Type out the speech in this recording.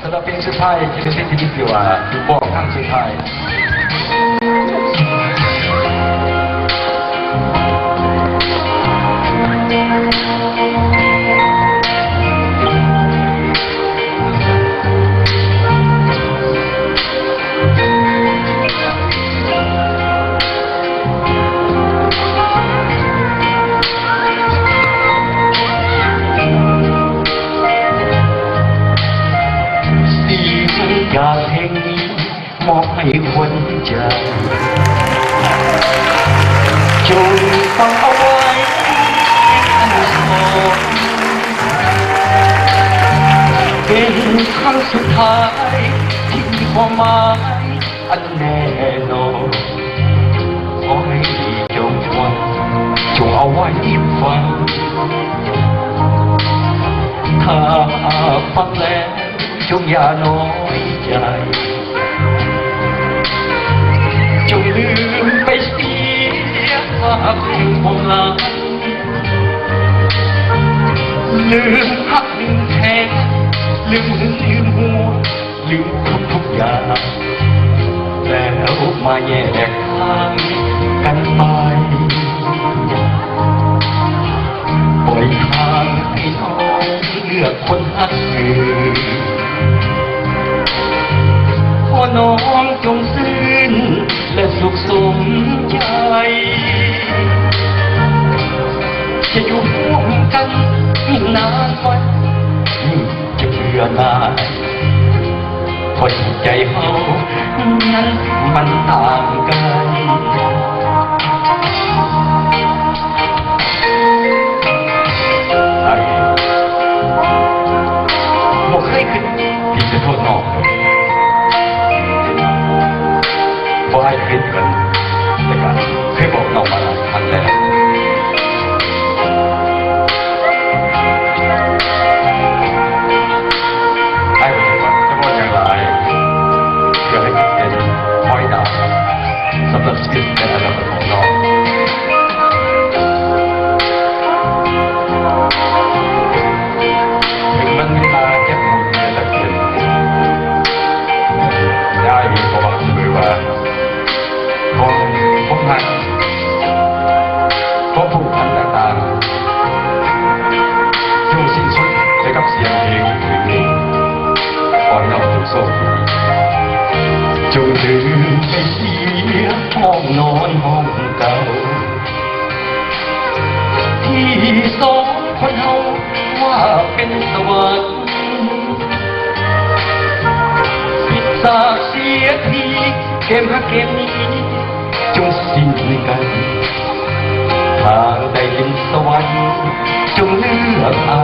สำหรับเพลงสุดท้ายจะเป็นเพลงที่เรียกว่าคือบอกครั้งสุดท้ายอยากเพลงนี้มอบให้คนใจจงฟังเอาไว้เป็นครั้งสุดท้ายที่มีความหมายอันแน่นอนขอให้จงฟังจงเอาไว้ฟังถ้าฟังแล้วจงอย่าน้อยใจจงลืมไปเสียว่าเพลงโบราณลืมหักลืมแทงลืมหึงลืมหัวลืมทุกอย่างแล้วมาแยกทางกันไปปล่อยทางให้น้องเลือกคนหักอื่นขอน้องจงซื่นและสุขสมใจจะอยู่ร่วมกันยิ่งนานวันยิ่งจะเบื่อหน่ายเพราะจิตใจเขานั้นมันต่างกันบอกเคยขึ้นที่จะโทษน้องบ่ให้ขึ้นกันแต่ก็เคยบอกน้องมาหลายครั้งแล้วไอ้บอกว่าจะบอกอย่างไรเพื่อให้เป็นคอยดาวสำหรับชีวิตในอนาคตของน้องถึงมันเวลาแค่หมดในตะเกียบได้มีประวัติเสมอว่าผมหักเพราะผูกพันต่างๆที่มันสิ้นสุดไปกับเสียงเพลงเพลงนี้ปล่อยน้องจงโซ่จงลืมไปเสียห้องนอนห้องเก่าที่สองคนเฮาว่าเป็นสวรรค์ปิดสากเสียทีเกมฮักเกมนี้จงสิ้นกันทางได้ยินสวรรค์จงเลือกเอา